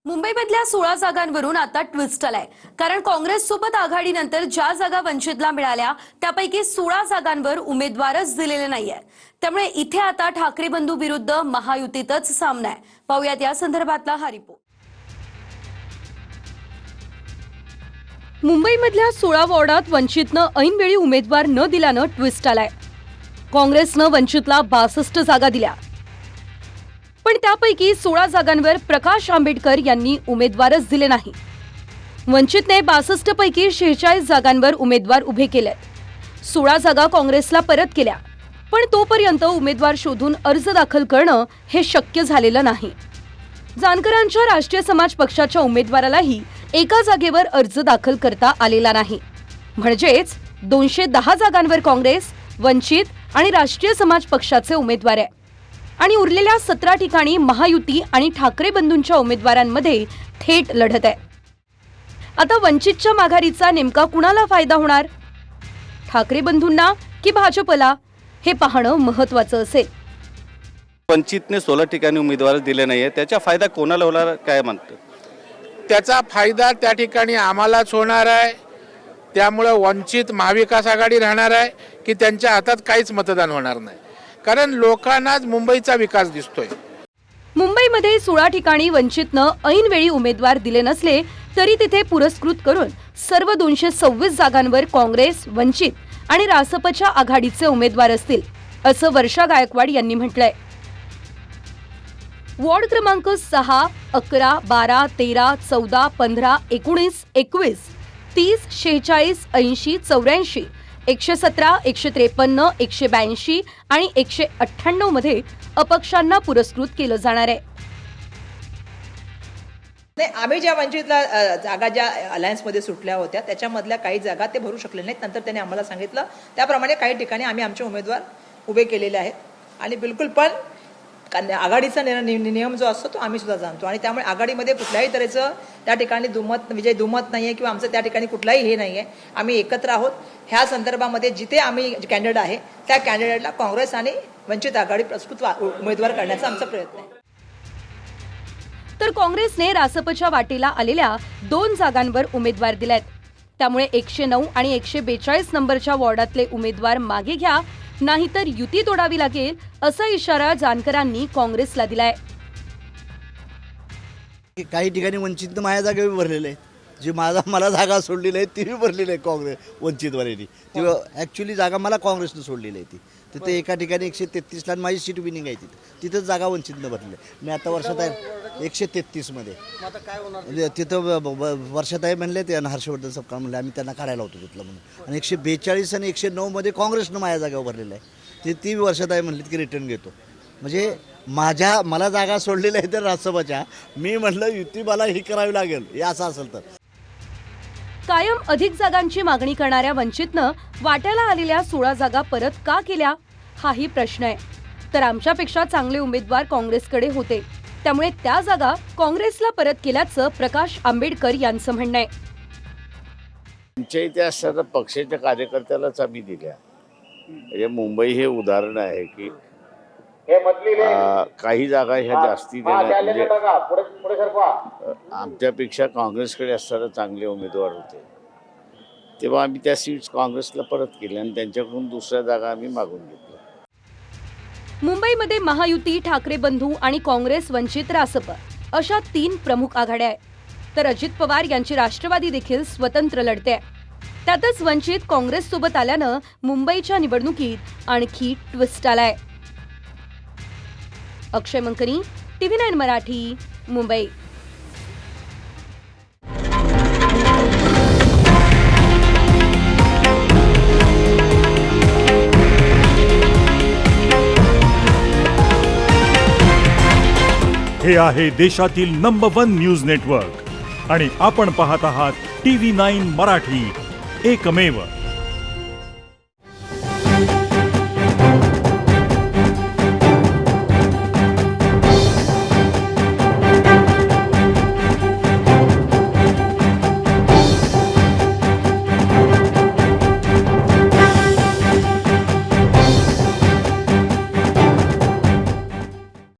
मुंबईमधल्या 16 जागांवरून आता ट्विस्ट आलाय। कारण काँग्रेस सोबत आघाडीनंतर ज्या जागा वंचितला मिळाल्या त्यापैकी 16 जागांवर उमेदवारच दिलेले नाहीये। त्यामुळे इथे आता ठाकरे बंधू विरुद्ध महायुतीतच सामना आहे। पाहूयात या संदर्भातला हा रिपोर्ट। मुंबईमधल्या 16 वॉर्डात वंचितनं ऐनवेळी उमेदवार न दिल्यानं ट्विस्ट आलाय। काँग्रेसनं वंचितला 62 जागा दिल्या, पण त्यापैकी 16 जागांवर प्रकाश आंबेडकर यांनी उमेदवारच दिले नाही। वंचितने 62 पैकी 46 जागांवर उमेदवार उभे केले। 16 जागा काँग्रेसला परत केल्या, पण तोपर्यंत उमेदवार शोधून अर्ज दाखल करणं हे शक्य झालेलं नाही। जानकरांच्या राष्ट्रीय समाज पक्षाच्या उमेदवारालाही एका जागेवर अर्ज दाखल करता आलेला नाही। म्हणजेच 210 जागांवर काँग्रेस, वंचित आणि राष्ट्रीय समाज पक्षाचे उमेदवार आहे आणि उरलेल्या 17 ठिकाणी महायुती आणि ठाकरे बंधूंच्या उमेदवारांमध्ये थेट लढत आहे। आता वंचितच्या माघारीचा नेमका कुणाला फायदा होणार? ठाकरे बंधूंना की भाजपला, हे पाहणं महत्त्वाचं असेल। वंचितने 16 ठिकाणी उमेदवार दिले नाहीये, त्याचा फायदा कोणाला होणार काय म्हणतो? त्याचा फायदा त्या ठिकाणी आम्हालाच होणार आहे। त्यामुळे वंचित महाविकास आघाडी राहणार आहे की त्यांच्या हातात काहीच मतदान होणार नाही, कारण लोकांनाच मुंबईचा विकास दिसतोय। मुंबईमध्ये 16 ठिकाणी वंचितनं ऐनवेळी उमेदवार दिले नसले तरी तिथे पुरस्कृत करून सर्व 226 जागांवर काँग्रेस, वंचित आणि रासपच्या आघाडीचे उमेदवार असतील, असं वर्षा गायकवाड यांनी म्हटलंय। वॉर्ड क्रमांक 6, 11, 12, 13, 14, 15, 19, 21, 30, 46, 80, 84, 117, 153, 182 आणि 198 मध्ये अपक्षांना पुरस्कृत केलं जाणार आहे। आम्ही ज्या वंचितला जागा ज्या अलायन्समध्ये सुटल्या होत्या त्याच्यामधल्या काही जागा ते भरू शकले नाहीत। नंतर त्यांनी आम्हाला सांगितलं त्याप्रमाणे काही ठिकाणी आम्ही आमचे उमेदवार उभे केलेले आहेत आणि बिलकुल पण आघाडीचा नियम जो असतो तो आम्ही सुद्धा जाणतो आणि त्यामुळे आघाडीमध्ये कुठल्याही तऱ्हेचं त्या ठिकाणी विजय दुमत नाही आहे किंवा आमचं त्या ठिकाणी कुठलाही हे नाही आहे। आम्ही एकत्र आहोत। ह्या संदर्भामध्ये जिथे आम्ही कॅन्डिडेट आहे त्या कॅन्डिडेटला काँग्रेस आणि वंचित आघाडी प्रस्तुत उमेदवार करण्याचा आमचा प्रयत्न आहे। तर काँग्रेसने रासपच्या वाटेला आलेल्या 2 जागांवर उमेदवार दिलेत। त्यामुळे 109 आणि 142 नंबरच्या वॉर्डातले उमेदवार मागे घ्या, नाहीतर युती तोडावी लागेल, असा इशारा जानकरांनी काँग्रेसला दिलाय। काही ठिकाणी वंचितनं माझ्या जागा भरलेले आहेत, जी मला जागा सोडलेली आहे ती भरलेली आहे काँग्रेस वंचितवाल्यांनी। ती ॲक्च्युली जागा मला काँग्रेसनं सोडलेली आहे। तिथे एका ठिकाणी 133ला माझी सीट विनिंग आहे, तिथंच जागा वंचितनं भरली आहे। मी आता वर्षात आहे 133 मध्ये, तिथं वर्षात आहे म्हणले ते हर्षवर्धन सपकाळ म्हणले आम्ही त्यांना काढायला होतो तिथलं म्हणून, आणि 142 आणि 109 मध्ये काँग्रेसनं माझ्या जागा भरलेलं आहे। ती वर्षात आहे म्हणली की रिटर्न घेतो। म्हणजे मला जागा सोडलेल्या आहे तर राज्यसभाच्या, मी म्हटलं युती मला ही करावी लागेल, हे असं असेल तर। कायम अधिक जागांची मागणी करणाऱ्या वंचितनं वाट्याला आलेल्या 16 जागा परत का केल्या, हाही प्रश्न आहे। तर आमच्यापेक्षा चांगले उमेदवार काँग्रेसकडे होते, त्यामुळे त्या जागा काँग्रेसला परत केल्याचं प्रकाश आंबेडकर यांचं म्हणणं आहे। आमच्या इथे असणाऱ्या पक्षाच्या कार्यकर्त्यालाच आम्ही दिल्या। म्हणजे मुंबई हे उदाहरण आहे की काही जागा ह्या जास्ती देण्या, म्हणजे आमच्यापेक्षा काँग्रेसकडे असणारे चांगले उमेदवार होते, तेव्हा आम्ही त्या सीट्स काँग्रेसला परत केल्या आणि त्यांच्याकडून दुसऱ्या जागा आम्ही मागून घेतल्या। मुंबईमध्ये महायुती, ठाकरे बंधू आणि काँग्रेस, वंचित, रासप अशा 3 प्रमुख आघाड्या आहेत। तर अजित पवार यांची राष्ट्रवादी देखील स्वतंत्र लढते। त्यातच वंचित काँग्रेस सोबत आल्यानं मुंबईच्या निवडणुकीत आणखी ट्विस्ट आलाय। अक्षय मंकनी, TV9 मराठी, मुंबई। हे आहे देशातील नंबर 1 न्यूज नेटवर्क आणि आपण पाहत आहात TV9 मराठी, एकमेव।